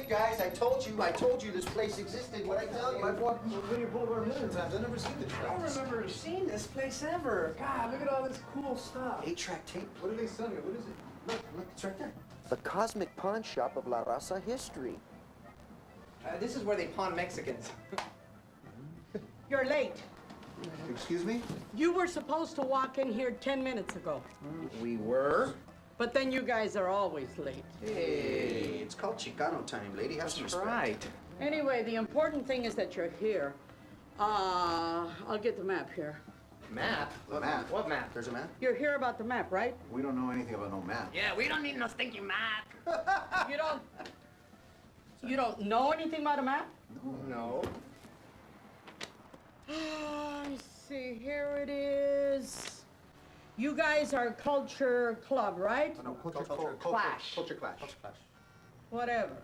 it, guys. I told you this place existed. What'd I tell you? I've walked Linear Boulevard a million times. I've never seen the tracks. I don't remember seeing this place ever. God, look at all this cool stuff. 8-track tape. What are they selling? What is it? Look, it's right there. The cosmic pawn shop of La Raza history. This is where they pawn Mexicans. You're late. Excuse me? You were supposed to walk in here 10 minutes ago. We were? But then you guys are always late. Hey, it's called Chicano time, lady. Have some respect. Right. Anyway, the important thing is that you're here. I'll get the map here. Map? The map. What map? There's a map? You're here about the map, right? We don't know anything about no map. Yeah, we don't need no stinking map. You don't know anything about a map? No. I see, here it is. You guys are Culture Club, right? No, Clash. Culture Clash. Whatever.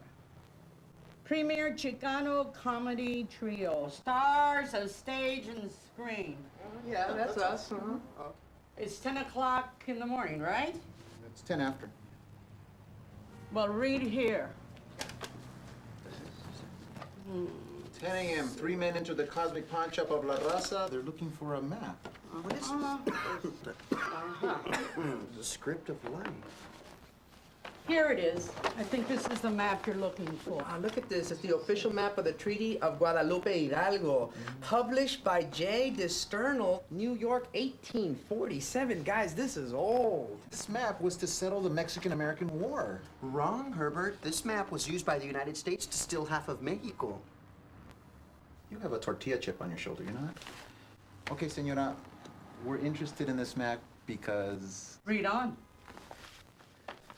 Premier Chicano comedy trio. Stars of stage and screen. Yeah, that's us. Uh-huh. It's 10 o'clock in the morning, right? It's 10 after. Well, read here. 10 a.m. 3 men enter the cosmic pawn shop of La Raza. They're looking for a map. What is this? The script of life. Here it is. I think this is the map you're looking for. Look at this. It's the official map of the Treaty of Guadalupe Hidalgo, published by J. de Sternal, New York, 1847. Guys, this is old. This map was to settle the Mexican-American War. Wrong, Herbert. This map was used by the United States to steal half of Mexico. You have a tortilla chip on your shoulder, you know that? Okay, senora, we're interested in this map because... Read on.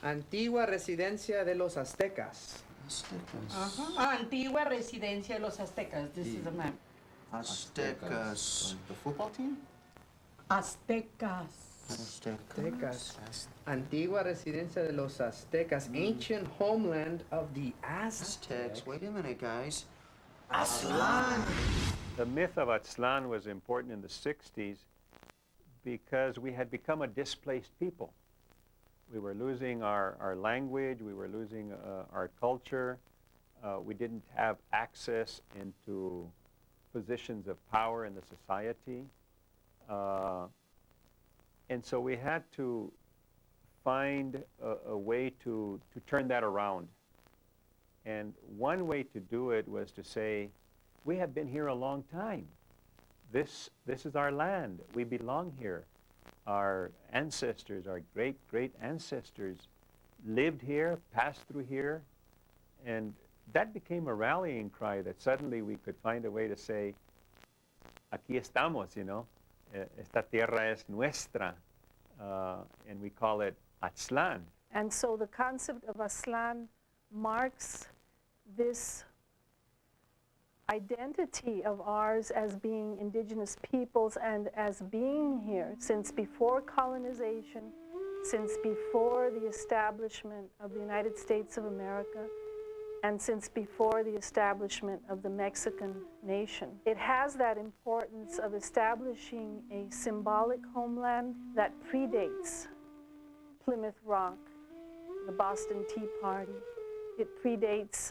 Antigua residencia de los Aztecas. Aztecas. Antigua residencia de los Aztecas. This is a map. Aztecas. The football team? Aztecas. Aztecas. Antigua residencia de los Aztecas. Ancient homeland of the Aztecs. Aztecs. Wait a minute, guys. Aztlán. The myth of Aztlan was important in the 60s because we had become a displaced people. We were losing our language, we were losing our culture. We didn't have access into positions of power in the society. And so we had to find a way to turn that around. And one way to do it was to say, we have been here a long time. This is our land. We belong here. Our ancestors, our great ancestors lived here, passed through here, and that became a rallying cry that suddenly we could find a way to say, aquí estamos, you know, esta tierra es nuestra, and we call it Aztlán. And so the concept of Aztlán marks this identity of ours as being indigenous peoples and as being here since before colonization, since before the establishment of the United States of America, and since before the establishment of the Mexican nation. It has that importance of establishing a symbolic homeland that predates Plymouth Rock, the Boston Tea Party. It predates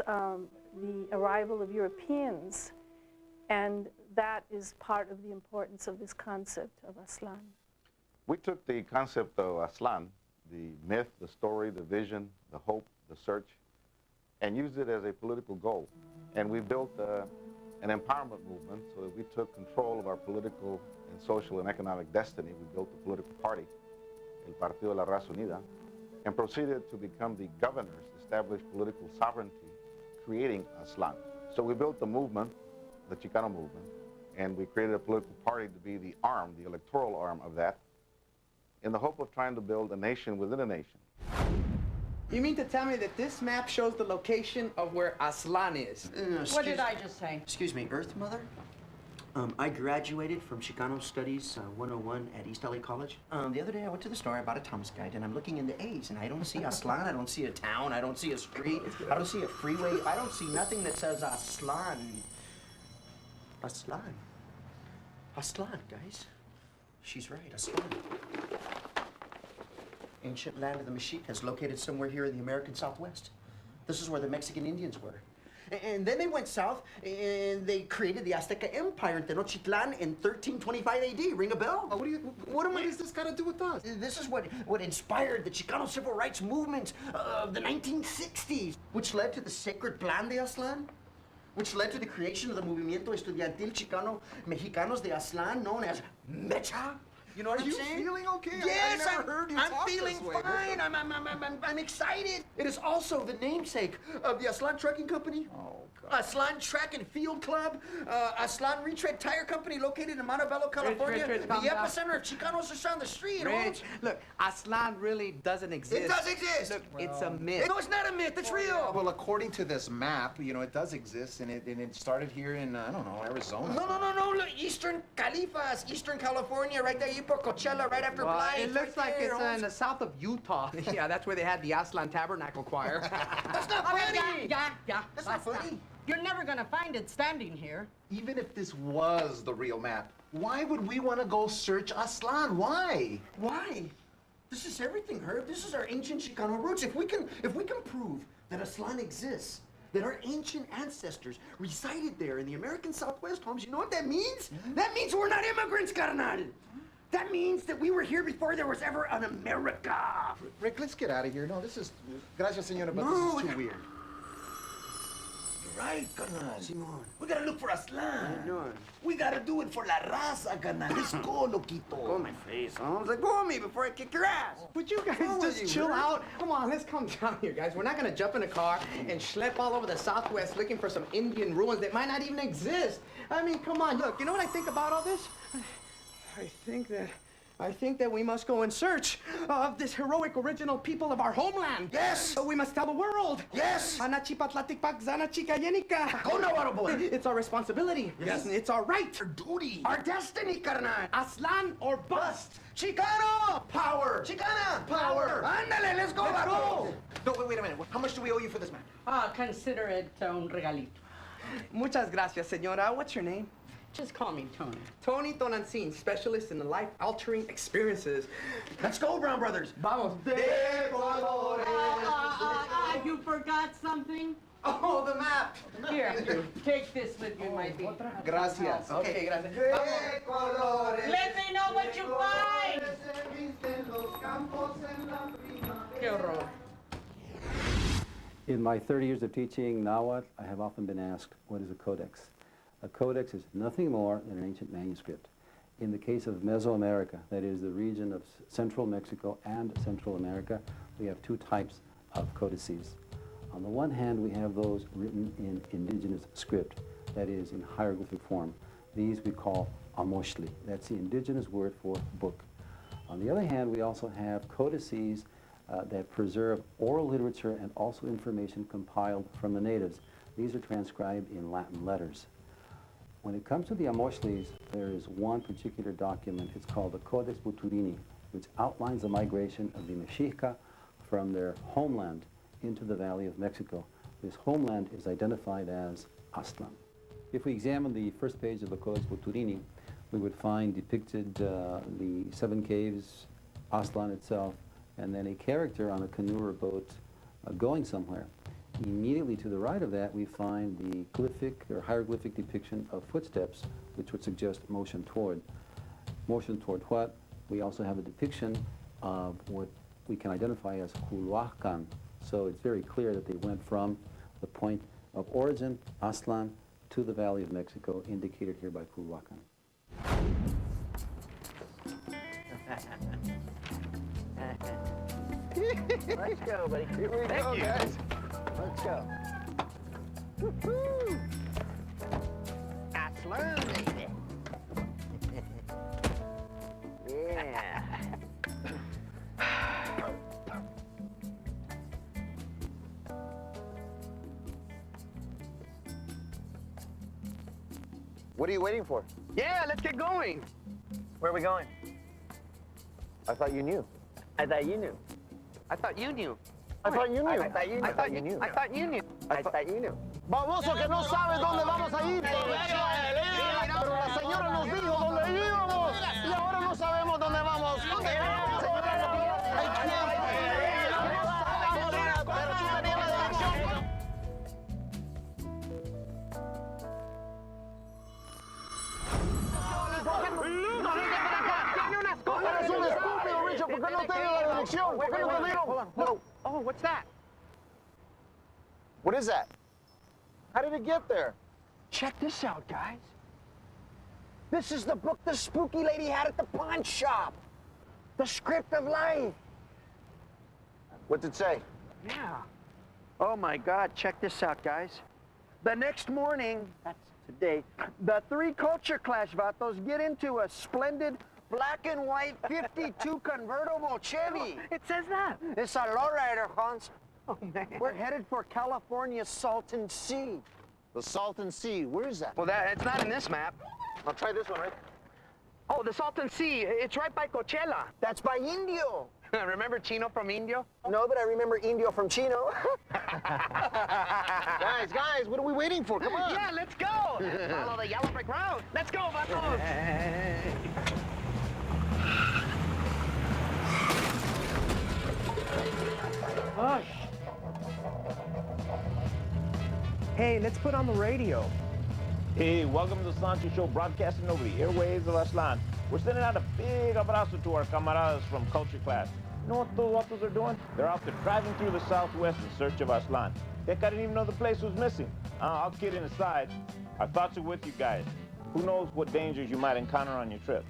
the arrival of Europeans, and that is part of the importance of this concept of Aztlán. We took the concept of Aztlán, the myth, the story, the vision, the hope, the search, and used it as a political goal. And we built an empowerment movement so that we took control of our political and social and economic destiny. We built a political party, El Partido de la Raza Unida, and proceeded to become the governors, establish political sovereignty, creating Aztlán. So we built the movement, the Chicano movement, and we created a political party to be the arm, the electoral arm of that, in the hope of trying to build a nation within a nation. You mean to tell me that this map shows the location of where Aztlán is? What did I just say? Excuse me, Earth Mother? I graduated from Chicano Studies 101 at East LA College. The other day I went to the store, I bought a Thomas Guide, and I'm looking in the A's, and I don't see Aztlán, I don't see a town, I don't see a street, I don't see a freeway, I don't see nothing that says Aztlán. Aztlán. Aztlán, guys. She's right, Aztlán. Ancient land of the Mexicas, located somewhere here in the American Southwest. This is where the Mexican Indians were. And then they went south and they created the Aztec Empire in Tenochtitlan in 1325 AD. Ring a bell? What does this got to do with us? This is what inspired the Chicano civil rights movement of the 1960s, which led to the sacred Plan de Aztlán, which led to the creation of the Movimiento Estudiantil Chicano Mexicanos de Aztlán, known as MECHA. You know what I'm saying? Are you feeling okay? Yes, I never heard you I'm talk feeling this way. fine. I'm excited. It is also the namesake of the Aztlán Trucking Company. Oh, God. Aztlán Track and Field Club, Aztlán Retread Tire Company located in Montebello, California. Rich, the calm down. epicenter of Chicanos just down the street. Rich, look, Aztlán really doesn't exist. It does exist. Look, it's a myth. No, it's not a myth. It's real. Well, according to this map, you know, it does exist, and it started here in, I don't know, Arizona. No. Look, Eastern Califas, Eastern California, right there. You put Coachella right after Well, Blythe. it looks right like there, it's in the south of Utah. Yeah, that's where they had the Aztlán Tabernacle Choir. That's not All right, funny. yeah. That's not funny. You're never gonna find it standing here. Even if this was the real map, why would we want to go search Aztlán? Why? Why? This is everything, Herb. This is our ancient Chicano roots. If we can prove that Aztlán exists, that our ancient ancestors resided there in the American Southwest homes, you know what that means? That means we're not immigrants, carnal. That means that we were here before there was ever an America. Rick, let's get out of here. No, this is, gracias, señora, but No, this is too weird. You're right, carnal. Simón. We gotta look for Aztlán. No. We gotta do it for la raza, carnal. Let's go, loquito. Go on my face, huh? Like, go on me before I kick your ass. Would you guys Wrong with just you, chill Rick? out? Come on, let's calm down here, guys. We're not gonna jump in a car and schlep all over the Southwest looking for some Indian ruins that might not even exist. I mean, come on. Look, you know what I think about all this? I think that we must go in search of this heroic original people of our homeland. Yes. We must tell the world. Yes. Go Navarro boy. It's our responsibility. Yes. It's our right. Our duty. Our destiny, carnal. Aztlán or bust. Chicano! Power! Chicana! Power! Ándale, let's go, Let's vato. go. No, wait a minute. How much do we owe you for this map? Consider it un regalito. Muchas gracias, señora. What's your name? Just call me Tony. Tony Tonancin, specialist in the life-altering experiences. Let's go, Brown Brothers. Vamos. You forgot something? Oh, the map. Here, take this with you, my dear. Gracias. Okay, gracias. Let me know what you find! Qué horror. In my 30 years of teaching Nahuatl, I have often been asked, what is a codex? A codex is nothing more than an ancient manuscript. In the case of Mesoamerica, that is the region of central Mexico and Central America, we have two types of codices. On the one hand, we have those written in indigenous script, that is in hieroglyphic form. These we call amoshli. That's the indigenous word for book. On the other hand, we also have codices that preserve oral literature and also information compiled from the natives. These are transcribed in Latin letters. When it comes to the amoshlis, there is one particular document. It's called the Codex Buturini, which outlines the migration of the Mexica from their homeland into the Valley of Mexico. This homeland is identified as Aztlán. If we examine the first page of the Codex Buturini, we would find depicted the 7 caves, Aztlán itself, and then a character on a canoe or boat going somewhere. Immediately to the right of that, we find the glyphic or hieroglyphic depiction of footsteps, which would suggest motion toward. Motion toward what? We also have a depiction of what we can identify as Culhuacan. So it's very clear that they went from the point of origin, Aztlán, to the Valley of Mexico, indicated here by Culhuacan. Let's go, buddy. Here we go, guys. Let's go. Woo-hoo! Aztlán, baby. Yeah. What are you waiting for? Yeah, let's get going. Where are we going? I thought you knew. I thought you knew. I thought you knew. I thought you knew. I thought you knew. I thought you knew. I thought you knew. I thought you knew. Baboso que no sabes dónde vamos a ir. Pero la señora nos dijo dónde íbamos y ahora no sabemos dónde vamos. Pero tú tenías la dirección. Atención! Wait, hold on. No. Oh, what's that? What is that? How did it get there? Check this out, guys. This is the book the spooky lady had at the pawn shop. The Script of Life. What's it say? Yeah. Oh my God, check this out, guys. The next morning, that's today, the 3 culture clash vatos get into a splendid black and white 52 convertible Chevy. It says that. It's a lowrider, Hans. Oh, man. We're headed for California's Salton Sea. The Salton Sea. Where is that? Well, it's not in this map. I'll try this one, right? Oh, the Salton Sea. It's right by Coachella. That's by Indio. Remember Chino from Indio? No, but I remember Indio from Chino. Guys, what are we waiting for? Come on. Yeah, let's go. Follow the yellow brick road. Let's go, vatos. Hush. Hey, let's put on the radio. Hey, welcome to the Sancho Show, broadcasting over the airwaves of Aztlán. We're sending out a big abrazo to our camaradas from culture class. You know what those vatos are doing? They're out there driving through the southwest in search of Aztlán. Heck, I didn't even know the place was missing. I'll kid aside. Our thoughts are with you guys. Who knows what dangers you might encounter on your trip.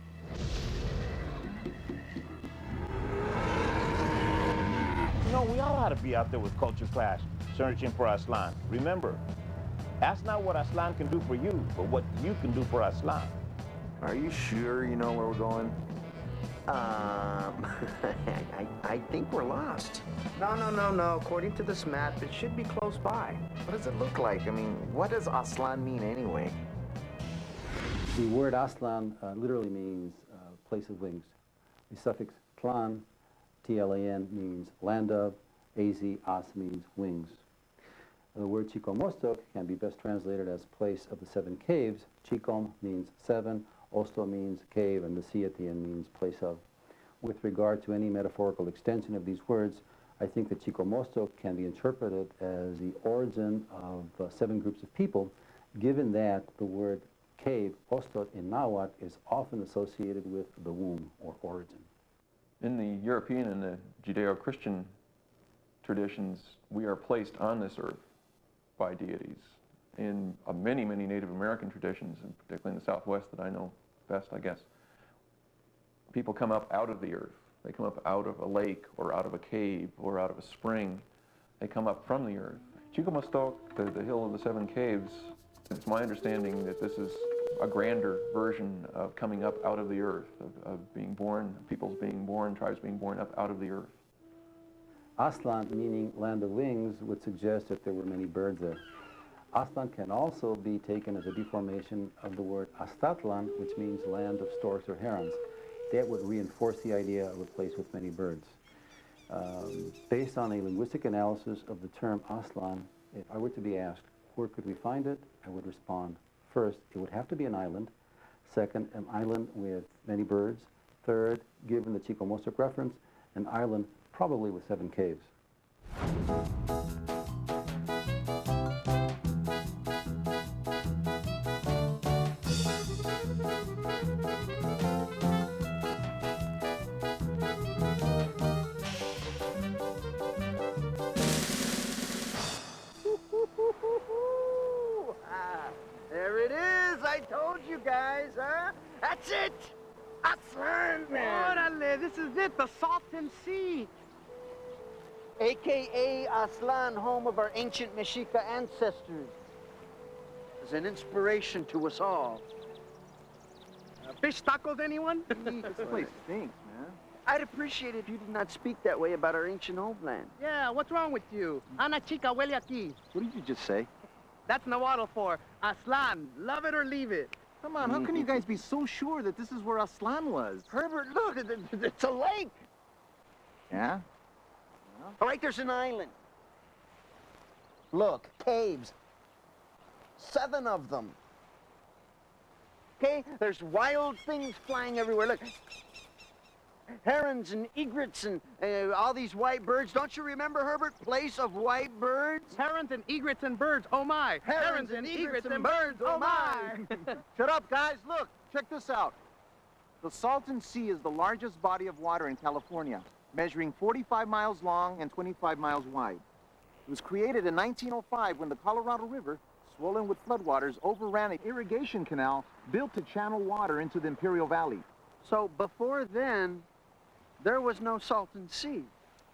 You know, we all ought to be out there with culture clash, searching for Aztlán. Remember, that's not what Aztlán can do for you, but what you can do for Aztlán. Are you sure you know where we're going? I think we're lost. No. According to this map, it should be close by. What does it look like? I mean, what does Aztlán mean anyway? The word Aztlán literally means place of wings. The suffix tlan, T-L-A-N, means land of. Az means wings. The word Chicomostoc can be best translated as place of the 7 caves. Chicom means 7, Osto means cave, and the C at the end means place of. With regard to any metaphorical extension of these words, I think that Chicomostoc can be interpreted as the origin of 7 groups of people, given that the word cave, Ostot in Nahuatl, is often associated with the womb or origin. In the European and the Judeo-Christian traditions, we are placed on this earth by deities. In many Native American traditions, and particularly in the Southwest that I know best, I guess, people come up out of the earth. They come up out of a lake or out of a cave or out of a spring. They come up from the earth. Chicomostoc, the hill of the 7 caves, it's my understanding that this is a grander version of coming up out of the earth, of being born, peoples being born, tribes being born up out of the earth. Aztlán, meaning land of wings, would suggest that there were many birds there. Aztlán can also be taken as a deformation of the word Aztatlan, which means land of storks or herons. That would reinforce the idea of a place with many birds. Based on a linguistic analysis of the term Aztlán, if I were to be asked, where could we find it, I would respond, first, it would have to be an island. Second, an island with many birds. Third, given the Chicomostoc reference, an island probably with 7 caves. There it is. I told you guys, huh? That's it. Aztlán, man. Orale, this is it, the Salton Sea. AKA Aztlán, home of our ancient Mexica ancestors. It's an inspiration to us all. Fish tacos, anyone? This place stinks, man. I'd appreciate it if you did not speak that way about our ancient homeland. Yeah, what's wrong with you? Ana chica huele aquí. What did you just say? That's Nahuatl for Aztlán, love it or leave it. Come on, how can you guys be so sure that this is where Aztlán was? Herbert, look, it's a lake. Yeah? All right, there's an island. Look, caves. 7 of them. Okay, there's wild things flying everywhere. Look, herons and egrets and all these white birds. Don't you remember, Herbert? Place of white birds? Herons and egrets and birds, oh my. Herons and egrets and birds, oh my. Shut up, guys. Look, check this out. The Salton Sea is the largest body of water in California, measuring 45 miles long and 25 miles wide. It was created in 1905 when the Colorado River, swollen with floodwaters, overran an irrigation canal built to channel water into the Imperial Valley. So before then, there was no Salton Sea.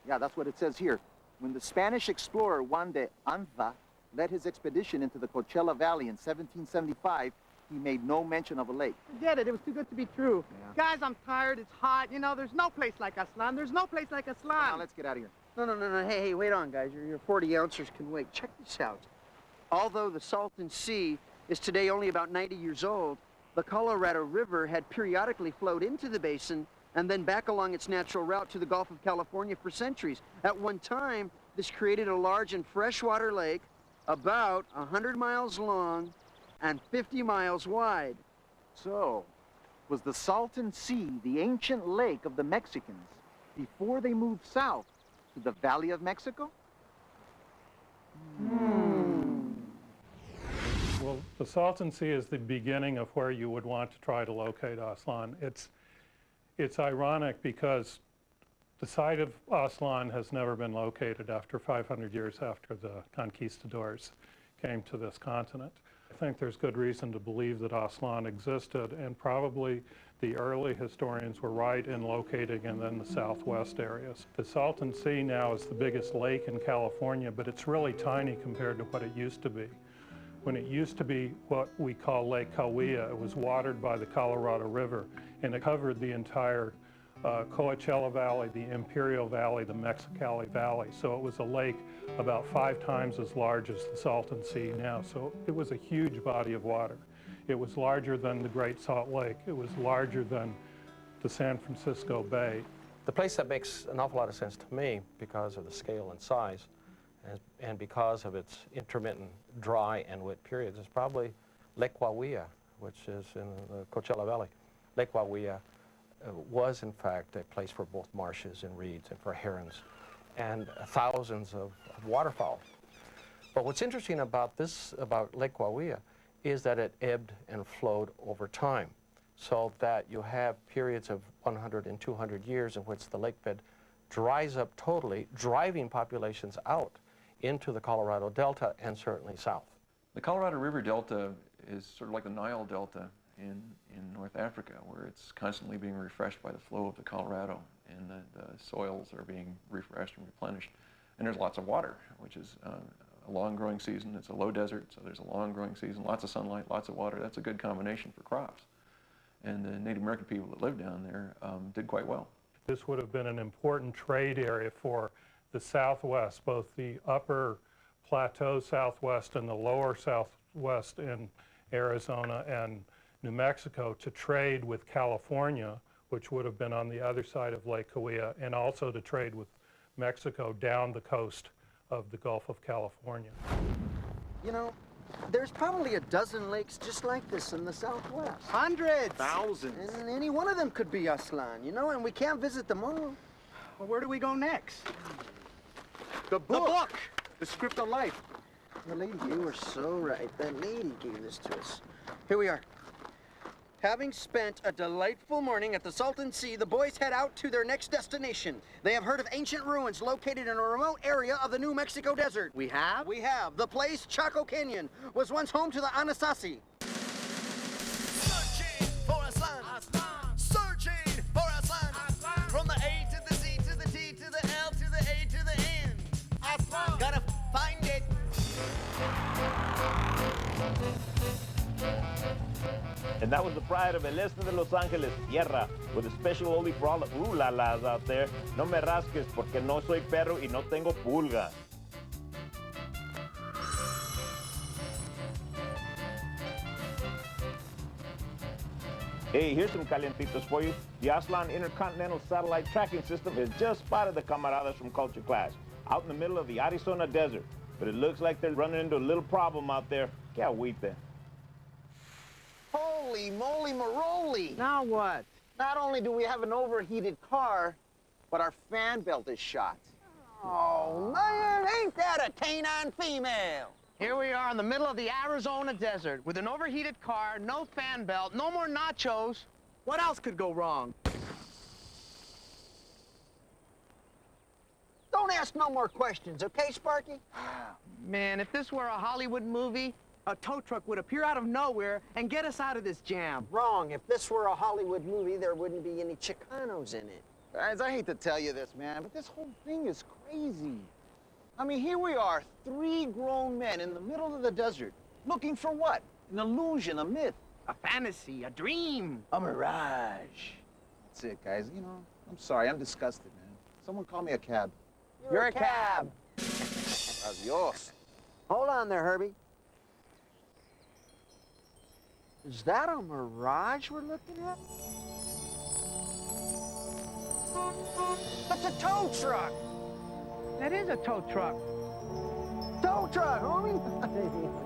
Yeah, that's what it says here. When the Spanish explorer Juan de Anza led his expedition into the Coachella Valley in 1775, he made no mention of a lake. Forget it. It was too good to be true. Yeah. Guys, I'm tired. It's hot. You know, there's no place like Aztlán. There's no place like Aztlán. Now, let's get out of here. No. Hey, wait on, guys. Your 40 ounces can wait. Check this out. Although the Salton Sea is today only about 90 years old, the Colorado River had periodically flowed into the basin and then back along its natural route to the Gulf of California for centuries. At one time, this created a large and freshwater lake about 100 miles long and 50 miles wide. So, was the Salton Sea the ancient lake of the Mexicans before they moved south to the Valley of Mexico? Well, the Salton Sea is the beginning of where you would want to try to locate Aztlán. It's ironic because the site of Aztlán has never been located after 500 years after the conquistadors came to this continent. I think there's good reason to believe that Aztlán existed, and probably the early historians were right in locating it in the southwest areas. The Salton Sea now is the biggest lake in California, but it's really tiny compared to what it used to be. When it used to be what we call Lake Cahuilla, it was watered by the Colorado River, and it covered the entire Coachella Valley, the Imperial Valley, the Mexicali Valley. So it was a lake about 5 times as large as the Salton Sea now. So it was a huge body of water. It was larger than the Great Salt Lake. It was larger than the San Francisco Bay. The place that makes an awful lot of sense to me because of the scale and size and because of its intermittent dry and wet periods is probably Lake Cahuilla, which is in the Coachella Valley. Lake Cahuilla was in fact a place for both marshes and reeds and for herons and thousands of waterfowl. But what's interesting about Lake Cahuilla is that it ebbed and flowed over time, so that you have periods of 100 and 200 years in which the lake bed dries up totally, driving populations out into the Colorado Delta and certainly south. The Colorado River Delta is sort of like the Nile Delta in North Africa, where it's constantly being refreshed by the flow of the Colorado, and the soils are being refreshed and replenished. And there's lots of water, which is a long growing season. It's a low desert, so there's a long growing season, lots of sunlight, lots of water. That's a good combination for crops. And the Native American people that lived down there did quite well. This would have been an important trade area for the Southwest, both the upper plateau Southwest and the lower Southwest in Arizona and New Mexico, to trade with California, which would have been on the other side of Lake Cahuilla, and also to trade with Mexico down the coast of the Gulf of California. You know, there's probably a dozen lakes just like this in the Southwest. Hundreds! Thousands! And any one of them could be Aztlán, you know, and we can't visit them all. Well, where do we go next? The book! The Script of Life. The lady, you were so right. That lady gave this to us. Here we are. Having spent a delightful morning at the Salton Sea, the boys head out to their next destination. They have heard of ancient ruins located in a remote area of the New Mexico desert. We have? We have. The place, Chaco Canyon, was once home to the Anasazi. Searching for Aztlán. Searching for Aztlán. From the A to the Z to the T to the L to the A to the N. Aztlán. Gotta find it. And that was the pride of El Este de Los Angeles, Tierra, with a special oldie for all the ooh-la-las out there. No me rasques porque no soy perro y no tengo pulgas. Hey, here's some calientitos for you. The Aztlán Intercontinental Satellite Tracking System has just spotted the camaradas from Culture Class out in the middle of the Arizona desert. But it looks like they're running into a little problem out there. Que agüite. Holy moly maroli! Now what? Not only do we have an overheated car, but our fan belt is shot. Oh, man, ain't that a canine female? Here we are in the middle of the Arizona desert with an overheated car, no fan belt, no more nachos. What else could go wrong? Don't ask no more questions, okay, Sparky? Man, if this were a Hollywood movie, a tow truck would appear out of nowhere and get us out of this jam. Wrong. If this were a Hollywood movie, there wouldn't be any Chicanos in it. Guys, I hate to tell you this, man, but this whole thing is crazy. I mean, here we are, 3 grown men in the middle of the desert, looking for what? An illusion, a myth. A fantasy, a dream. A mirage. That's it, guys. You know, I'm sorry, I'm disgusted, man. Someone call me a cab. You're a cab. Adios. Hold on there, Herbie. Is that a mirage we're looking at? That's a tow truck. That is a tow truck. Tow truck, homie.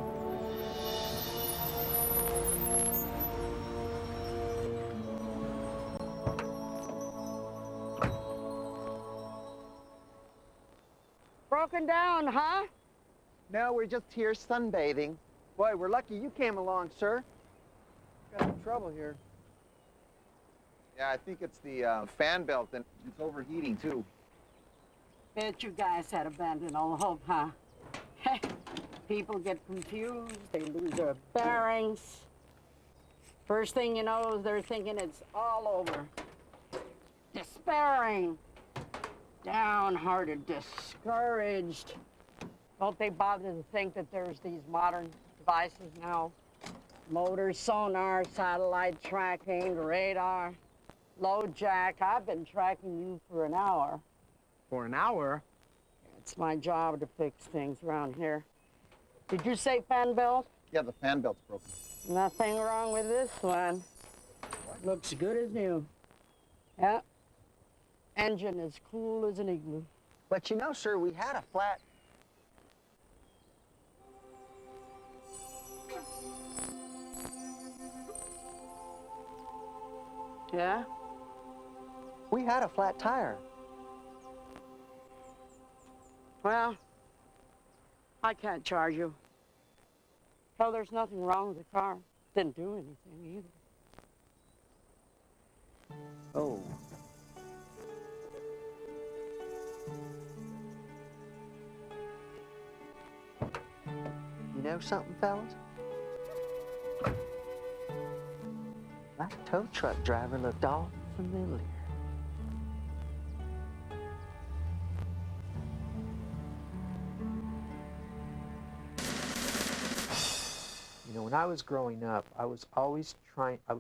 Broken down, huh? No, we're just here sunbathing. Boy, we're lucky you came along, sir. Got some trouble here. Yeah, I think it's the fan belt, and it's overheating, too. Bet you guys had abandoned all hope, huh? People get confused, they lose their bearings. First thing you know, they're thinking it's all over. Despairing, downhearted, discouraged. Don't they bother to think that there's these modern devices now? Motor, sonar, satellite tracking, radar, load jack. I've been tracking you for an hour. For an hour? It's my job to fix things around here. Did you say fan belt? Yeah, the fan belt's broken. Nothing wrong with this one. Looks good as new. Yeah. Engine as cool as an igloo. But you know, sir, we had a flat. Yeah? We had a flat tire. Well, I can't charge you. Hell, there's nothing wrong with the car. Didn't do anything either. Oh. You know something, fellas? That tow truck driver looked all familiar. You know, when I was growing up, I was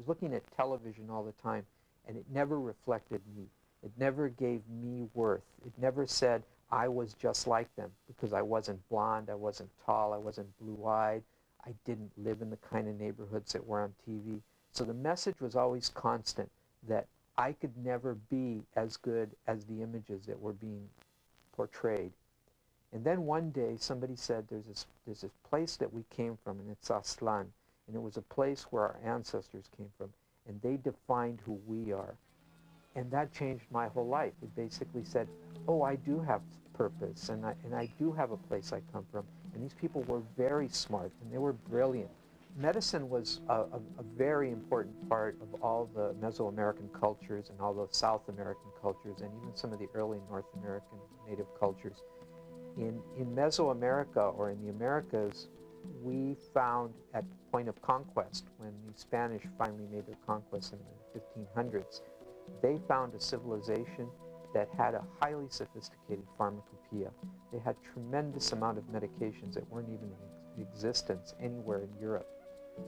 looking at television all the time, and it never reflected me. It never gave me worth. It never said I was just like them, because I wasn't blonde, I wasn't tall, I wasn't blue-eyed, I didn't live in the kind of neighborhoods that were on TV. So the message was always constant, that I could never be as good as the images that were being portrayed. And then one day somebody said there's this place that we came from, and it's Aztlán, and it was a place where our ancestors came from, and they defined who we are. And that changed my whole life. It basically said, oh, I do have purpose, and I do have a place I come from. And these people were very smart, and they were brilliant. Medicine was a very important part of all the Mesoamerican cultures and all the South American cultures, and even some of the early North American native cultures. In Mesoamerica, or in the Americas, we found at the point of conquest, when the Spanish finally made their conquest in the 1500s, they found a civilization that had a highly sophisticated pharmacopoeia. They had tremendous amount of medications that weren't even in existence anywhere in Europe.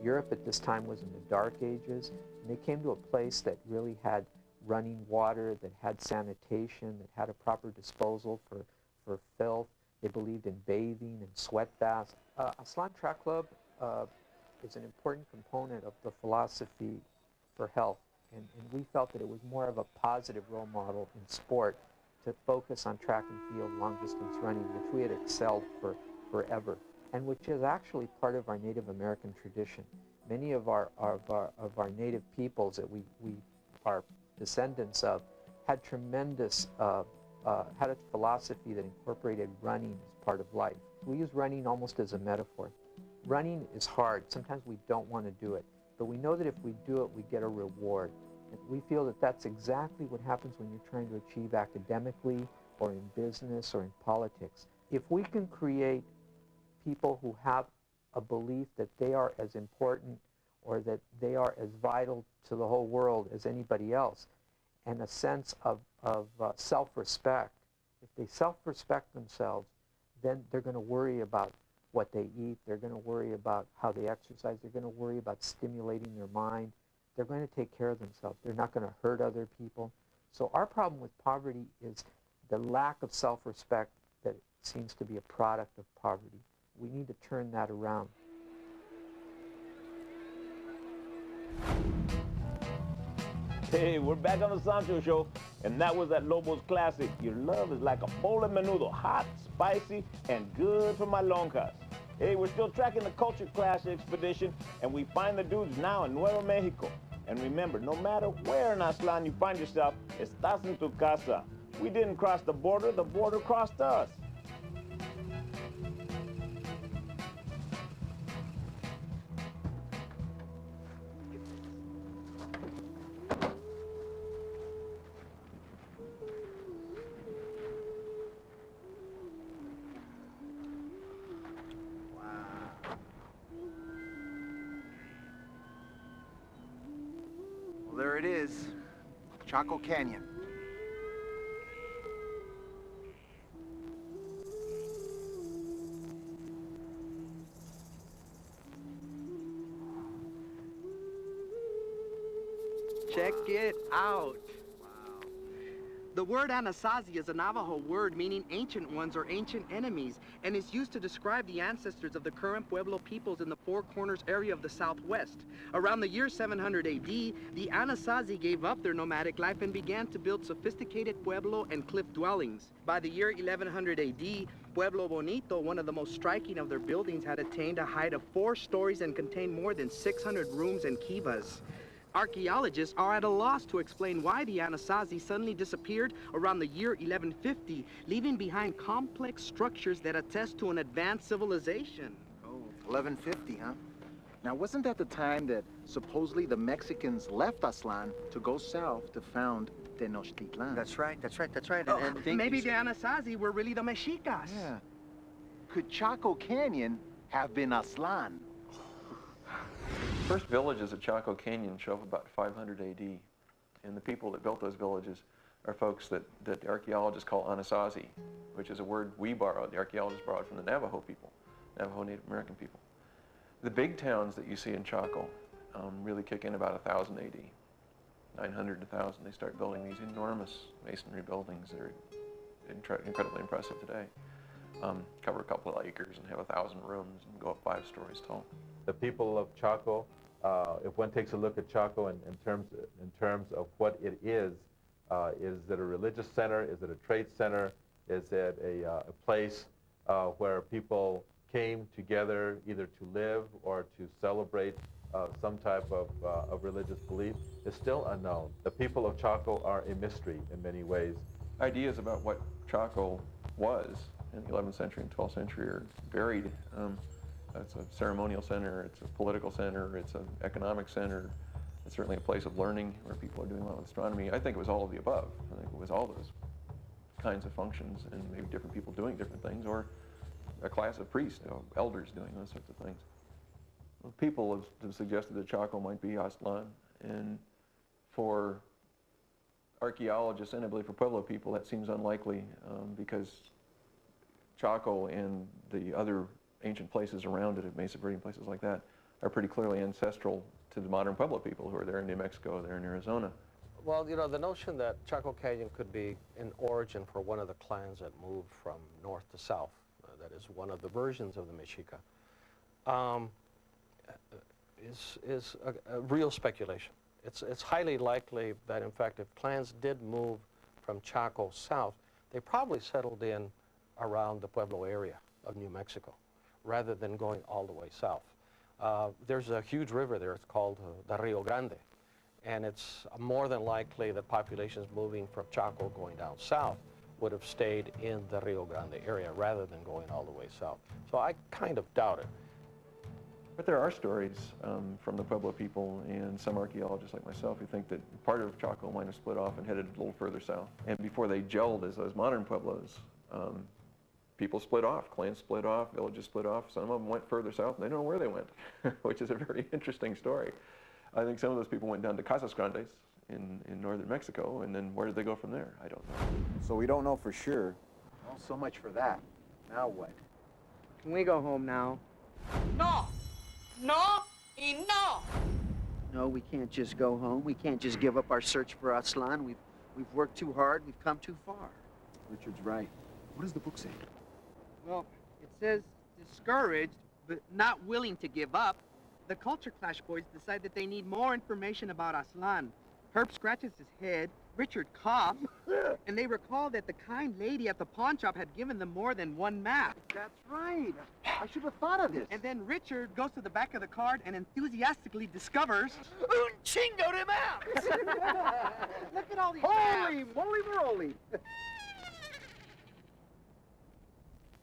Europe at this time was in the Dark Ages, and they came to a place that really had running water, that had sanitation, that had a proper disposal for filth. They believed in bathing and sweat baths. Aztlán Track Club is an important component of the philosophy for health, and we felt that it was more of a positive role model in sport to focus on track and field long distance running, which we had excelled forever, and which is actually part of our Native American tradition. Many of our native peoples that we are descendants of had tremendous had a philosophy that incorporated running as part of life. We use running almost as a metaphor. Running is hard. Sometimes we don't want to do it, but we know that if we do it, we get a reward. And we feel that that's exactly what happens when you're trying to achieve academically or in business or in politics. If we can create people who have a belief that they are as important or that they are as vital to the whole world as anybody else, and a sense of self-respect. If they self-respect themselves, then they're going to worry about what they eat, they're going to worry about how they exercise, they're going to worry about stimulating their mind, they're going to take care of themselves, they're not going to hurt other people. So our problem with poverty is the lack of self-respect that seems to be a product of poverty. We need to turn that around. Hey, we're back on the Sancho Show, and that was that Lobo's classic. Your love is like a bowl of menudo, hot, spicy, and good for my lonjas. Hey, we're still tracking the Culture Clash expedition, and we find the dudes now in Nuevo Mexico. And remember, no matter where in Aztlán you find yourself, estás en tu casa. We didn't cross the border crossed us. Well, there it is, Chaco Canyon. Check it out. The word Anasazi is a Navajo word meaning ancient ones or ancient enemies, and is used to describe the ancestors of the current Pueblo peoples in the Four Corners area of the Southwest. Around the year 700 AD, the Anasazi gave up their nomadic life and began to build sophisticated Pueblo and cliff dwellings. By the year 1100 AD, Pueblo Bonito, one of the most striking of their buildings, had attained a height of 4 stories and contained more than 600 rooms and kivas. Archaeologists are at a loss to explain why the Anasazi suddenly disappeared around the year 1150, leaving behind complex structures that attest to an advanced civilization. Oh, 1150, huh? Now, wasn't that the time that supposedly the Mexicans left Aztlán to go south to found Tenochtitlan? That's right. And maybe the Anasazi were really the Mexicas. Yeah. Could Chaco Canyon have been Aztlán? First villages at Chaco Canyon show up about 500 AD, and the people that built those villages are folks that archaeologists call Anasazi, which is a word we borrowed, the archaeologists borrowed from the Navajo people, Navajo Native American people. The big towns that you see in Chaco really kick in about 1000 AD, 900 to 1000. They start building these enormous masonry buildings that are incredibly impressive today. Cover a couple of acres and have 1,000 rooms and go up 5 stories tall. The people of Chaco, if one takes a look at Chaco in terms of what it is it a religious center? Is it a trade center? Is it a place where people came together either to live or to celebrate some type of religious belief? Is still unknown. The people of Chaco are a mystery in many ways. Ideas about what Chaco was in the 11th century and 12th century are varied. It's a ceremonial center, it's a political center, it's an economic center, it's certainly a place of learning where people are doing a lot of astronomy. I think it was all of the above. I think it was all those kinds of functions and maybe different people doing different things, or a class of priests, elders doing those sorts of things. People have suggested that Chaco might be Aztlán, and for archaeologists and I believe for Pueblo people that seems unlikely because Chaco and the other ancient places around it, Mesa Verde and places like that, are pretty clearly ancestral to the modern Pueblo people who are there in New Mexico, there in Arizona. Well, you know, the notion that Chaco Canyon could be an origin for one of the clans that moved from north to south, that is one of the versions of the Mexica, is a real speculation. It's highly likely that, in fact, if clans did move from Chaco south, they probably settled in around the Pueblo area of New Mexico, rather than going all the way south. There's a huge river there, it's called the Rio Grande, and it's more than likely that populations moving from Chaco going down south would have stayed in the Rio Grande area rather than going all the way south. So I kind of doubt it. But there are stories from the Pueblo people and some archaeologists like myself who think that part of Chaco might have split off and headed a little further south. And before they gelled as those modern Pueblos, people split off, clans split off, villages split off. Some of them went further south and they don't know where they went, which is a very interesting story. I think some of those people went down to Casas Grandes in northern Mexico, and then where did they go from there? I don't know. So we don't know for sure. Well, so much for that. Now what? Can we go home now? No! No! Y no! No, we can't just go home. We can't just give up our search for Aztlán. We've worked too hard. We've come too far. Richard's right. What does the book say? Well, it says discouraged, but not willing to give up. The Culture Clash boys decide that they need more information about Aztlán. Herb scratches his head, Richard coughs, and they recall that the kind lady at the pawn shop had given them more than one map. That's right. I should have thought of this. And then Richard goes to the back of the card and enthusiastically discovers Un chingo de maps! Look at all these Holy maps. moly moly! It's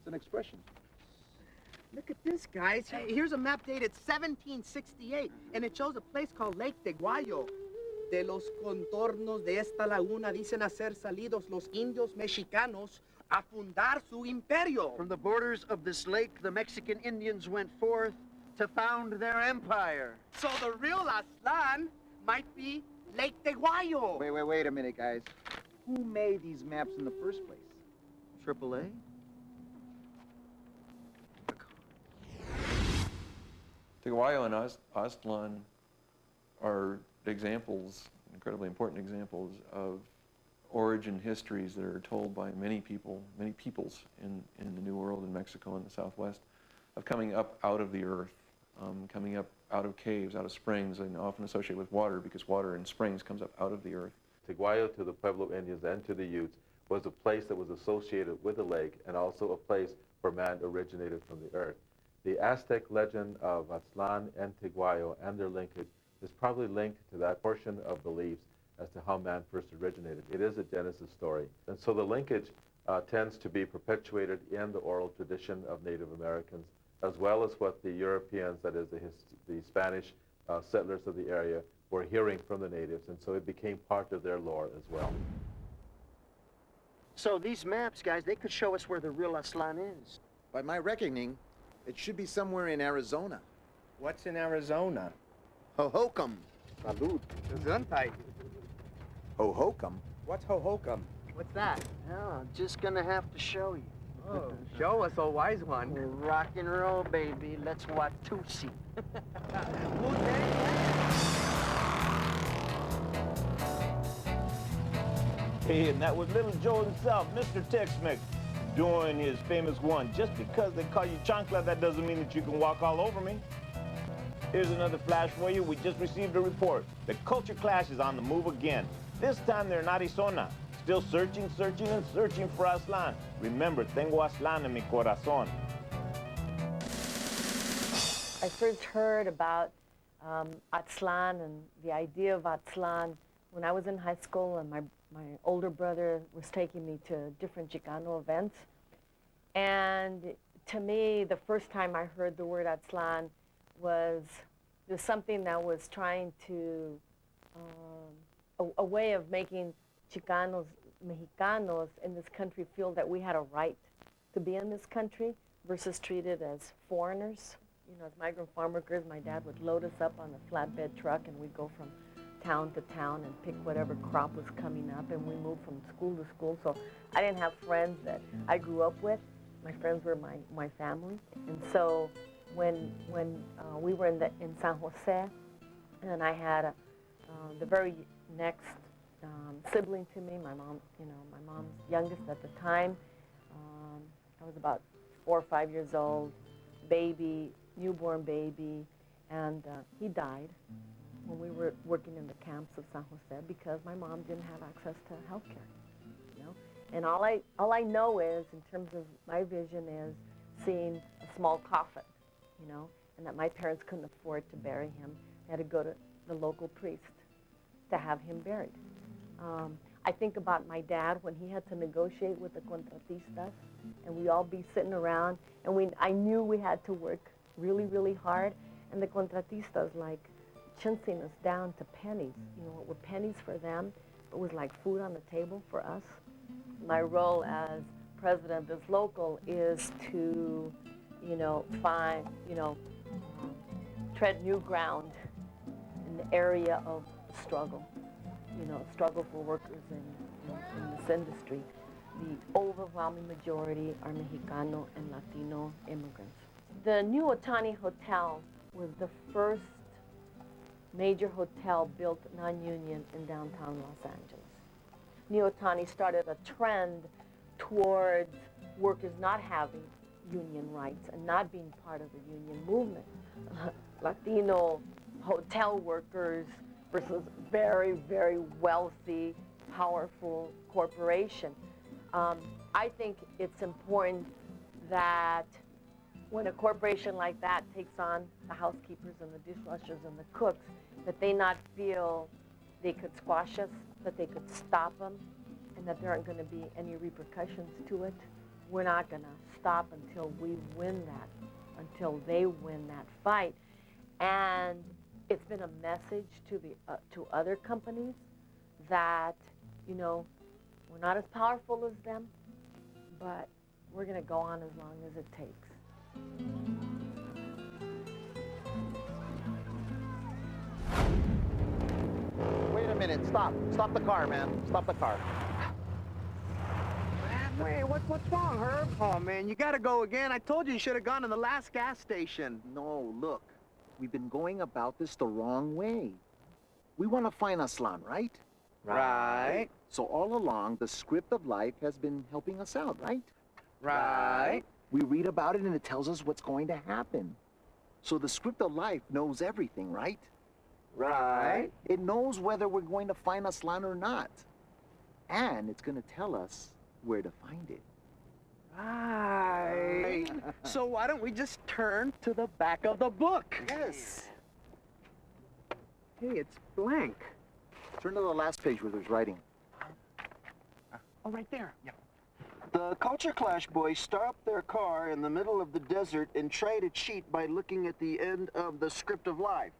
an expression. Look at this, guys. Here's a map dated 1768, and it shows a place called Lake de Guayo. De los contornos de esta laguna dicen hacer salidos los indios mexicanos a fundar su imperio. From the borders of this lake, the Mexican Indians went forth to found their empire. So the real Aztlán might be Lake de Guayo. Wait a minute, guys. Who made these maps in the first place? AAA? Teguayo and Aztlan are examples, incredibly important examples of origin histories that are told by many people, many peoples in the New World, in Mexico and the Southwest, of coming up out of the earth, coming up out of caves, out of springs, and often associated with water because water in springs comes up out of the earth. Teguayo to the Pueblo Indians and to the Utes was a place that was associated with the lake and also a place where man originated from the earth. The Aztec legend of Aztlán and Teguayo and their linkage is probably linked to that portion of beliefs as to how man first originated. It is a Genesis story. And so the linkage tends to be perpetuated in the oral tradition of Native Americans, as well as what the Europeans, that is the Spanish settlers of the area, were hearing from the natives. And so it became part of their lore as well. So these maps, guys, they could show us where the real Aztlán is. By my reckoning, it should be somewhere in Arizona. What's in Arizona? Hohokam. Salud. Gesundheit. Hohokam? What's Hohokam? What's that? Yeah, just gonna have to show you. Oh, show us, oh wise one. Rock and roll, baby. Let's watch Tootsie. Hey, and that was Little Joe himself, Mr. Tex-Mex, doing his famous one. Just because they call you chancla, that doesn't mean that you can walk all over me. Here's another flash for you. We just received a report. The Culture Clash is on the move again. This time they're in Arizona. Still searching for Aztlán. Remember, tengo Aztlán en mi corazón. I first heard about Aztlán and the idea of Aztlán when I was in high school, and my older brother was taking me to different Chicano events. And to me, the first time I heard the word Aztlán was something that was trying to, a way of making Chicanos, Mexicanos in this country feel that we had a right to be in this country versus treated as foreigners. You know, as migrant farm workers, my dad would load us up on a flatbed truck and we'd go from town to town and pick whatever crop was coming up, and we moved from school to school. So I didn't have friends that I grew up with. My friends were my family. And so when we were in San Jose, and I had the very next sibling to me, my mom, my mom's youngest at the time. I was about 4 or 5 years old, baby, newborn baby, and he died when we were working in the camps of San Jose because my mom didn't have access to health care, And all I know is, in terms of my vision, is seeing a small coffin, and that my parents couldn't afford to bury him. They had to go to the local priest to have him buried. I think about my dad when he had to negotiate with the contratistas, and we'd all be sitting around, and I knew we had to work really, really hard. and the contratistas like chincing us down to pennies. You know, what were pennies for them, it was like food on the table for us. My role as president of this local is to, you know, find, you know, tread new ground in the area of struggle, you know, struggle for workers in this industry. The overwhelming majority are Mexicano and Latino immigrants. The new Otani Hotel was the first major hotel built non-union in downtown Los Angeles. New Otani started a trend towards workers not having union rights and not being part of the union movement. Latino hotel workers versus very, very wealthy, powerful corporation. I think it's important that when a corporation like that takes on the housekeepers and the dishwashers and the cooks, that they not feel they could squash us, that they could stop them, and that there aren't going to be any repercussions to it. We're not going to stop until we win that, until they win that fight. And it's been a message to the to other companies that, you know, we're not as powerful as them, but we're going to go on as long as it takes. Wait a minute, stop. Stop the car, man. Stop the car. Wait, what's wrong, Herb? Oh, man, you gotta go again. I told you should have gone to the last gas station. No, look. We've been going about this the wrong way. We want to find Aztlán, right? Right. So all along, the script of life has been helping us out, right? Right. We read about it and it tells us what's going to happen. So the script of life knows everything, right? Right. It knows whether we're going to find Aztlán or not. And it's going to tell us where to find it. Right. So why don't we just turn to the back of the book? Yes. Hey, it's blank. Turn to the last page where there's writing. Oh, right there. Yeah. The culture clash boys stop their car in the middle of the desert and try to cheat by looking at the end of the script of life.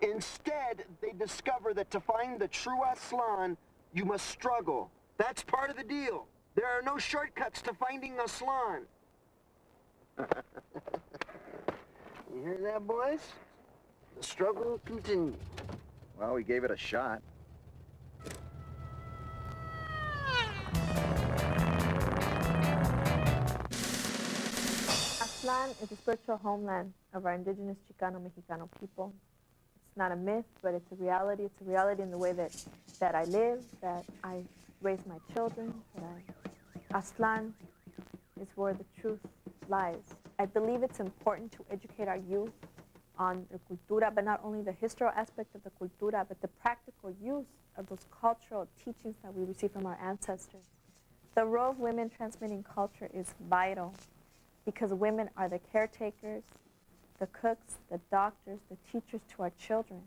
Instead, they discover that to find the true Aztlán, you must struggle. That's part of the deal. There are no shortcuts to finding Aztlán. You hear that, boys? The struggle continues. Well, we gave it a shot. Aztlán is the spiritual homeland of our indigenous Chicano Mexicano people. It's not a myth, but it's a reality. It's a reality in the way that I live, that I raise my children. Aztlán is where the truth lies. I believe it's important to educate our youth on the cultura, but not only the historical aspect of the cultura, but the practical use of those cultural teachings that we receive from our ancestors. The role of women transmitting culture is vital because women are the caretakers, the cooks, the doctors, the teachers to our children.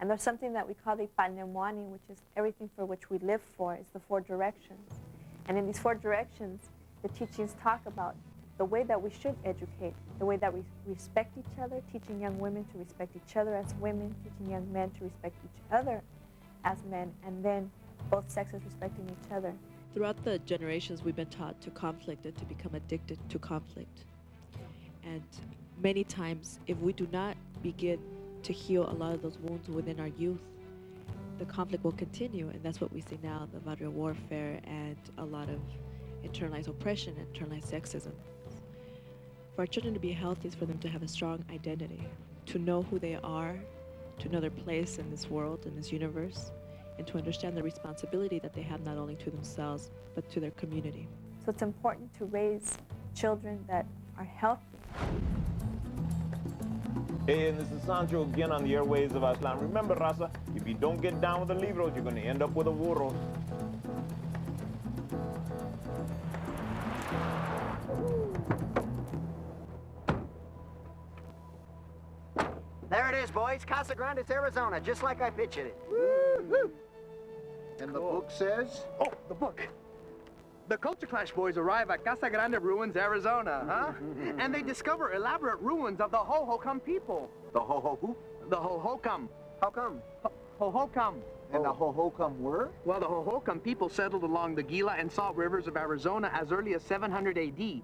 And there's something that we call the panemwani, which is everything for which we live for. It's the 4 directions. And in these 4 directions, the teachings talk about the way that we should educate, the way that we respect each other, teaching young women to respect each other as women, teaching young men to respect each other as men, and then both sexes respecting each other. Throughout the generations, we've been taught to conflict and to become addicted to conflict. And many times, if we do not begin to heal a lot of those wounds within our youth, the conflict will continue. And that's what we see now, the barrio warfare and a lot of internalized oppression and internalized sexism. For our children to be healthy is for them to have a strong identity, to know who they are, to know their place in this world, in this universe, and to understand the responsibility that they have not only to themselves, but to their community. So it's important to raise children that are healthy. Hey, and this is Sancho again on the airways of Aztlán. Remember, Raza, if you don't get down with the libros, you're going to end up with a burro. There it is, boys. Casa Grande, Arizona, just like I pictured it. And the book says? Oh, the book. The Culture Clash boys arrive at Casa Grande Ruins, Arizona, huh? And they discover elaborate ruins of the Hohokam people. The Ho-Ho-Who? The Hohokam. How come? Hohokam. And the Hohokam were? Well, the Hohokam people settled along the Gila and Salt rivers of Arizona as early as 700 AD.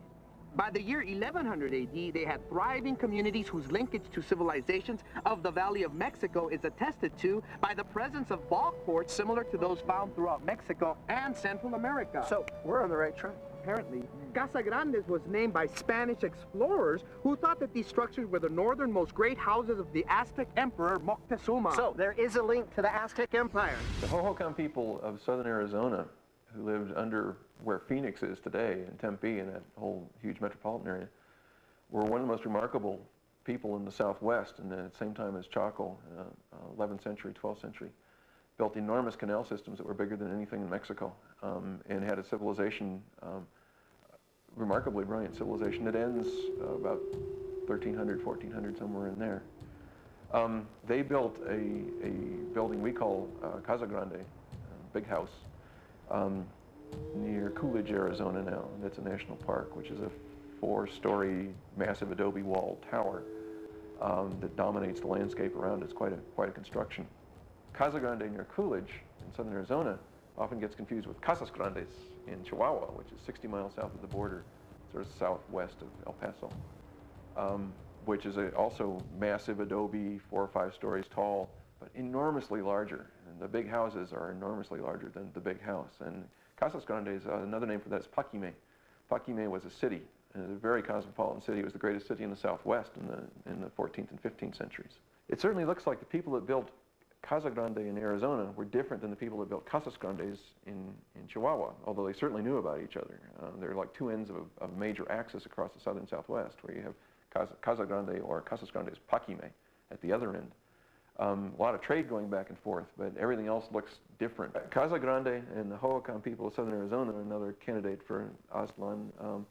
By the year 1100 AD, they had thriving communities whose linkage to civilizations of the Valley of Mexico is attested to by the presence of ball courts similar to those found throughout Mexico and Central America. So, we're on the right track. Apparently, Casa Grandes was named by Spanish explorers who thought that these structures were the northernmost great houses of the Aztec Emperor Moctezuma. So, there is a link to the Aztec Empire. The Hohokam people of southern Arizona, who lived under where Phoenix is today, in Tempe and that whole huge metropolitan area, were one of the most remarkable people in the Southwest, and at the same time as Chaco, 11th century, 12th century. Built enormous canal systems that were bigger than anything in Mexico, and had a civilization, remarkably brilliant civilization that ends about 1300, 1400, somewhere in there. They built a building we call Casa Grande, big house, near Coolidge, Arizona now. That's a national park, which is a 4-story massive adobe wall tower that dominates the landscape around. It's quite a construction. Casa Grande near Coolidge in southern Arizona often gets confused with Casas Grandes in Chihuahua, which is 60 miles south of the border, sort of southwest of El Paso, which is also massive adobe, 4 or 5 stories tall, but enormously larger. And the big houses are enormously larger than the big house. And Casas Grandes, another name for that is Paquime. Paquime was a city, and it was a very cosmopolitan city. It was the greatest city in the Southwest in the 14th and 15th centuries. It certainly looks like the people that built Casa Grande in Arizona were different than the people that built Casas Grandes in Chihuahua, although they certainly knew about each other. They're like two ends of a major axis across the southern Southwest, where you have Casa Grande or Casas Grandes Paquime at the other end. A lot of trade going back and forth, but everything else looks different. Casa Grande and the Hohokam people of southern Arizona are another candidate for Aztlán.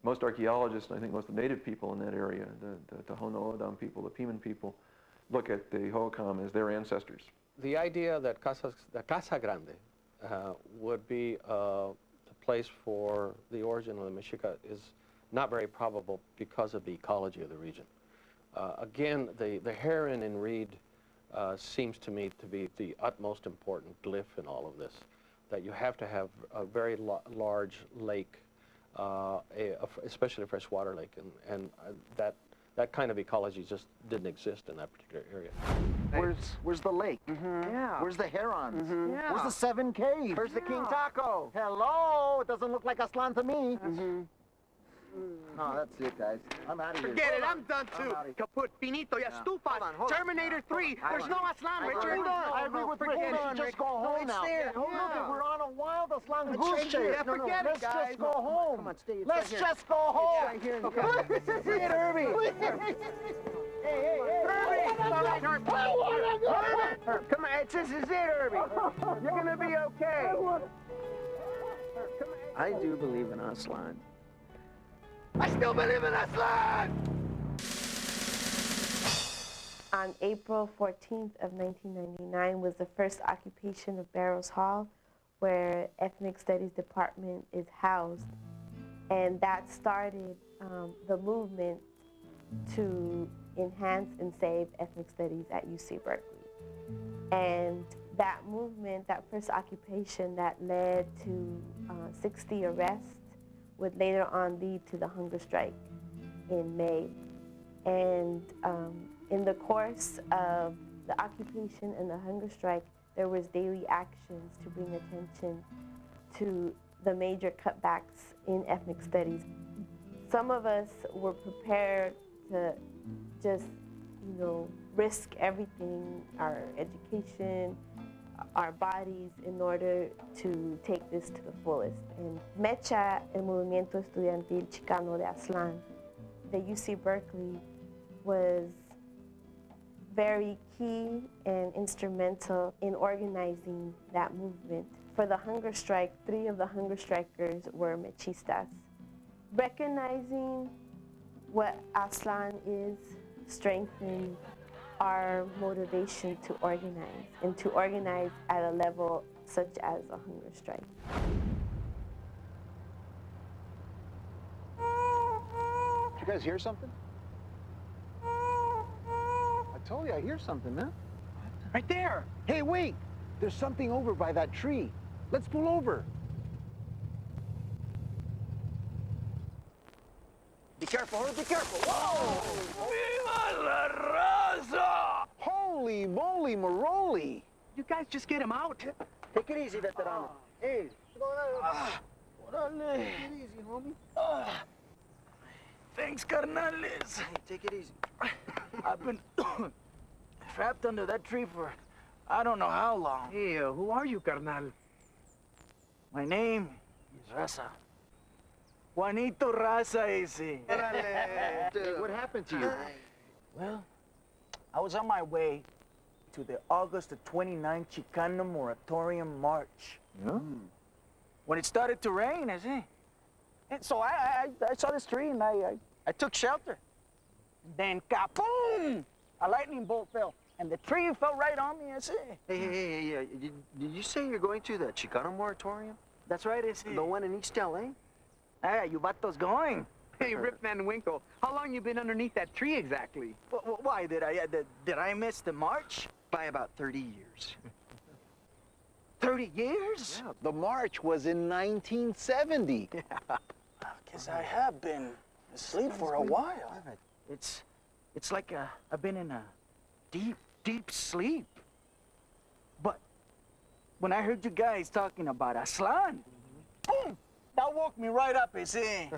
Most archaeologists, and I think most of the native people in that area, the Tohono O'odham people, the Piman people, look at the Hohokam as their ancestors. The idea that Casa Grande would be the place for the origin of the Mexica is not very probable because of the ecology of the region. Again, the heron in Reed seems to me to be the utmost important glyph in all of this, that you have to have a very large lake, especially a freshwater lake, and that kind of ecology just didn't exist in that particular area. Where's the lake? Yeah. Where's the herons? Yeah. Where's the 7 caves? Where's the King Taco? Hello? It doesn't look like Aztlán to me. No, that's it, guys. I'm out of here. Forget it, I'm done too. Kaput, finito, ya stufas. Terminator 3. There's no Aztlán, Richard. Hold on. I agree with Rick. Hold on, just go home now. Hold on, we're on a wild Aztlán goose chase. Yeah, forget it, Let's guys. just go home. Come on, stay. Let's just go home. Right here. This is it, Herbie. Hey, Herbie. Herb, come on, this is it, Herbie. You're gonna be okay. I do believe in Aztlán. I still believe in Aztlán! On April 14th of 1999 was the first occupation of Barrows Hall, where Ethnic Studies Department is housed. And that started the movement to enhance and save ethnic studies at UC Berkeley. And that movement, that first occupation that led to 60 arrests, would later on lead to the hunger strike in May. And in the course of the occupation and the hunger strike, there was daily actions to bring attention to the major cutbacks in ethnic studies. Some of us were prepared to just, risk everything, our education, our bodies, in order to take this to the fullest. And Mecha, el movimiento estudiantil Chicano de Aztlán, the UC Berkeley was very key and instrumental in organizing that movement. For the hunger strike, 3 of the hunger strikers were Mechistas. Recognizing what Aztlán is strengthened our motivation to organize, and to organize at a level such as a hunger strike. You guys hear something? I told you I hear something, man. Right there. Hey, wait. There's something over by that tree. Let's pull over. Be careful, be careful. Whoa! Viva la raza! Holy moly maroli! You guys just get him out. Take it easy, veterano. Hey. Órale. Take it easy, homie. Thanks, carnales. Hey, take it easy. I've been trapped under that tree for I don't know how long. Hey, who are you, carnal? My name is Raza. Juanito Raza ese. Hey, what happened to you? Well, I was on my way to the August the 29th Chicano Moratorium March. Yeah? When it started to rain, I see. And so I saw this tree and I took shelter. And then kaboom! A lightning bolt fell. And the tree fell right on me, I see. Hey, did you say you're going to the Chicano moratorium? That's right, I see. The one in East LA? Hey, you vatos going? Hey, Rip Van Winkle, how long you been underneath that tree exactly? Why, did I miss the march? By about 30 years. 30 years? Yeah, the march was in 1970. Guess I have been asleep for a while. It's like I've been in a deep sleep. But when I heard you guys talking about Aztlán, boom! That woke me right up, you see.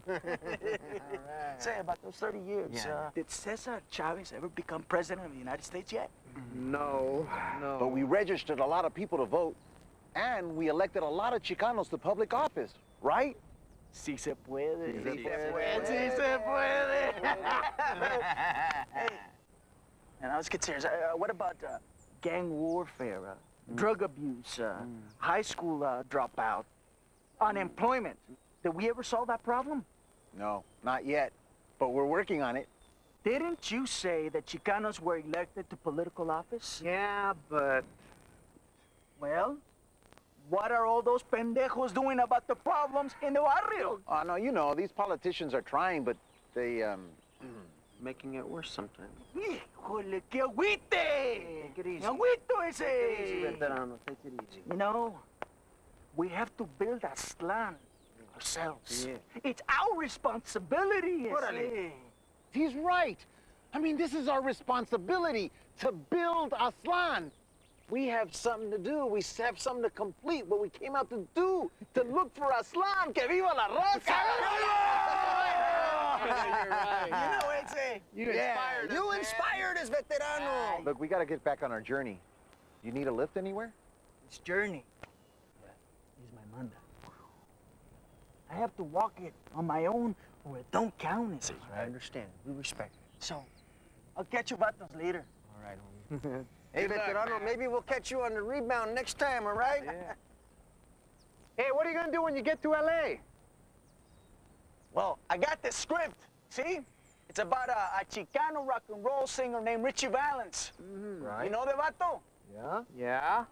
Say, about those 30 years, did Cesar Chavez ever become president of the United States yet? No. But we registered a lot of people to vote, and we elected a lot of Chicanos to public office, right? Si se puede. Si se puede. Si se puede. Hey, and now let's get serious. What about gang warfare, drug abuse, high school dropout, unemployment? Did we ever solve that problem? No, not yet, but we're working on it. Didn't you say that Chicanos were elected to political office? Yeah, but... Well, what are all those pendejos doing about the problems in the barrio? Oh, no, you know, these politicians are trying, but they, making it worse sometimes. Híjole, que agüite! Take it easy. Agüito ese! Take it easy, veterano. Take it easy. You know, we have to build Aztlán ourselves. Yeah. It's our responsibility. Órale. He's right. I mean, this is our responsibility to build Aztlán. We have something to do. We have something to complete what we came out to do, to look for Aztlán. Que viva la raza! You're right. You know it's You inspired us, You man. inspired us, veterano. Look, we got to get back on our journey. You need a lift anywhere? This journey is my manda. I have to walk it on my own or it don't count, is it? I understand. We respect it. So, I'll catch you vatos later. All right, homie. Hey, veterano, maybe we'll catch you on the rebound next time, all right? Yeah. Hey, what are you gonna do when you get to LA? Well, I got this script, see? It's about a Chicano rock and roll singer named Richie Valens. Right. You know the vato? Yeah? Yeah.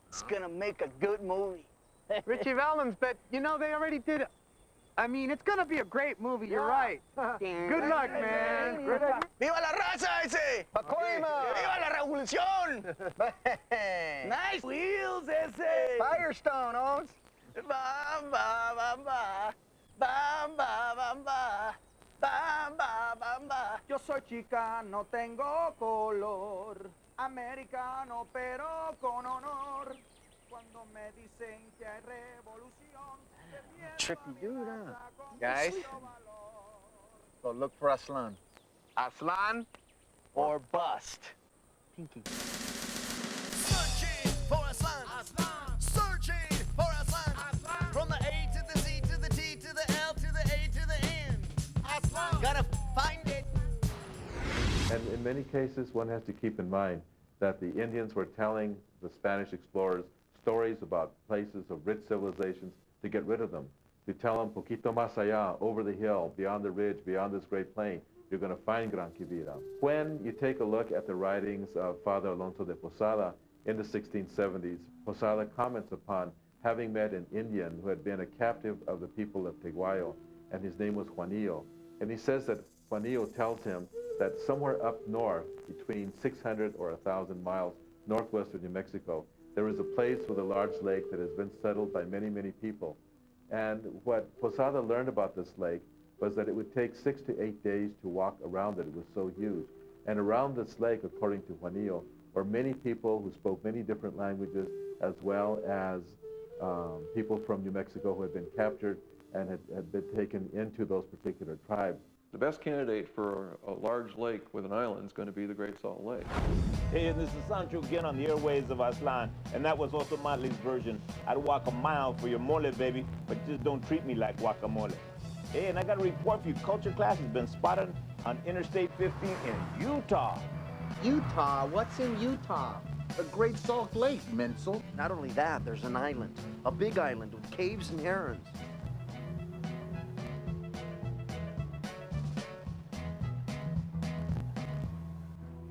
It's gonna make a good movie. Richie Valens, but you know, they already did it. I mean, it's gonna be a great movie, you're right. Good luck, man. Good luck. ¡Viva la raza ese! Pacoima! ¡Viva la revolución! Nice wheels ese! Firestone, Owens. Bam, ba, bam, ba. Bam, ba, bam, ba. Bam, ba, bam, ba. Yo soy chicano, tengo color. Americano, pero con honor. Cuando me dicen que hay revolución. Trippy dude, huh? Guys, go look for Aztlán. Aztlán or bust. Pinky. Searching for Aztlán. Searching for Aztlán. From the A to the Z to the T to the L to the A to the N. Aztlán. Gotta find it. And in many cases, one has to keep in mind that the Indians were telling the Spanish explorers stories about places of rich civilizations to get rid of them, to tell them, poquito más allá, over the hill, beyond the ridge, beyond this great plain, you're going to find Gran Quivira. When you take a look at the writings of Father Alonso de Posada in the 1670s, Posada comments upon having met an Indian who had been a captive of the people of Teguayo, and his name was Juanillo. And he says that Juanillo tells him that somewhere up north, between 600 or 1,000 miles northwest of New Mexico, there is a place with a large lake that has been settled by many, many people. And what Posada learned about this lake was that it would take 6 to 8 days to walk around it. It was so huge. And around this lake, according to Juanillo, were many people who spoke many different languages, as well as people from New Mexico who had been captured and had been taken into those particular tribes. The best candidate for a large lake with an island is going to be the Great Salt Lake. Hey, and this is Sancho again on the airways of Aztlán, and that was also Motley's version. I'd walk a mile for your mole, baby, but just don't treat me like guacamole. Hey, and I got a report for you. Culture class has been spotted on Interstate 50 in Utah. Utah? What's in Utah? The Great Salt Lake, Menzel. Not only that, there's an island, a big island with caves and herons.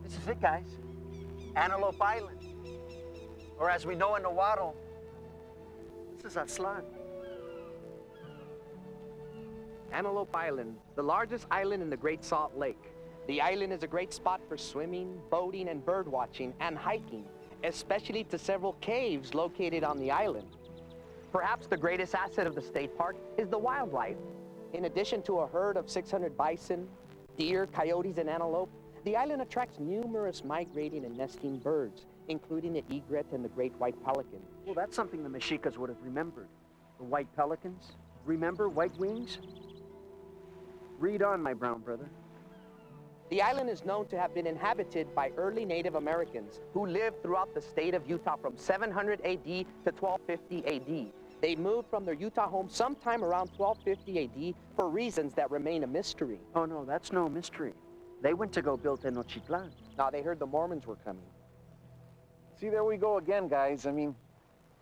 This is it, guys. Antelope Island. Or as we know in Nahuatl, this is Aztlán. Antelope Island, the largest island in the Great Salt Lake. The island is a great spot for swimming, boating, and bird watching, and hiking, especially to several caves located on the island. Perhaps the greatest asset of the state park is the wildlife. In addition to a herd of 600 bison, deer, coyotes, and antelope, the island attracts numerous migrating and nesting birds, including the egret and the great white pelican. Well, that's something the Mexicas would have remembered. The white pelicans. Remember white wings? Read on, my brown brother. The island is known to have been inhabited by early Native Americans who lived throughout the state of Utah from 700 AD to 1250 AD. They moved from their Utah home sometime around 1250 AD for reasons that remain a mystery. Oh, no, that's no mystery. They went to go build Tenochtitlan. Now, they heard the Mormons were coming. See, there we go again, guys. I mean,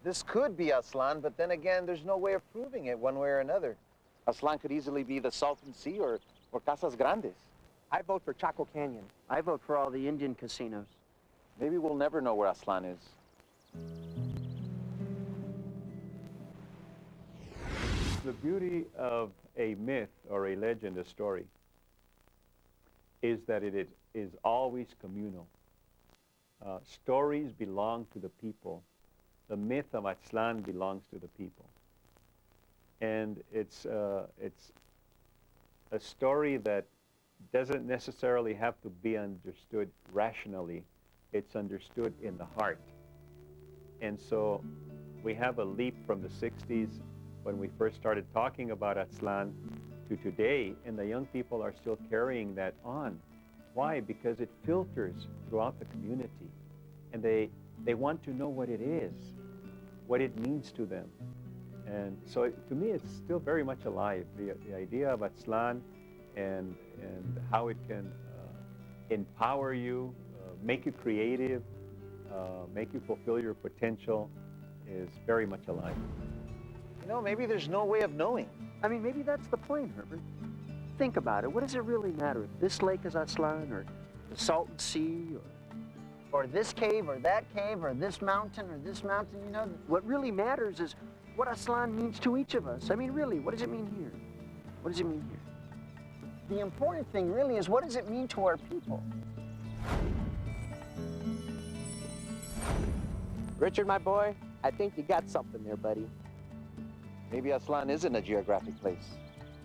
this could be Aztlán, but then again, there's no way of proving it one way or another. Aztlán could easily be the Salton Sea or Casas Grandes. I vote for Chaco Canyon. I vote for all the Indian casinos. Maybe we'll never know where Aztlán is. The beauty of a myth or a legend, a story, is that it is always communal. Stories belong to the people. The myth of Aztlán belongs to the people. And it's a story that doesn't necessarily have to be understood rationally. It's understood in the heart. And so we have a leap from the 60s when we first started talking about Aztlán to today, and the young people are still carrying that on. Why? Because it filters throughout the community, and they want to know what it is, what it means to them. And so to me, it's still very much alive. The idea of Aztlán and how it can empower you, make you creative, make you fulfill your potential is very much alive. You know, maybe there's no way of knowing. I mean, maybe that's the point, Herbert. Think about it. What does it really matter if this lake is Aztlán or the Salton Sea or this cave or that cave or this mountain or this mountain, you know? What really matters is what Aztlán means to each of us. I mean, really, what does it mean here? What does it mean here? The important thing really is, what does it mean to our people? Richard, my boy, I think you got something there, buddy. Maybe Aztlán isn't a geographic place.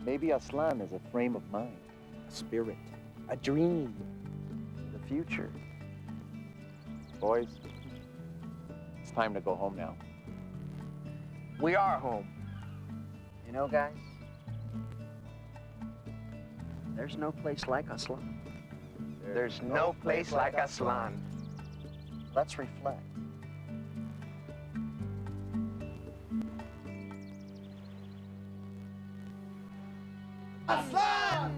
Maybe Aztlán is a frame of mind. A spirit, a dream, the future. Boys, it's time to go home now. We are home. You know, guys, there's no place like Aztlán. There's no place like Aztlán. Let's reflect. Aztlán!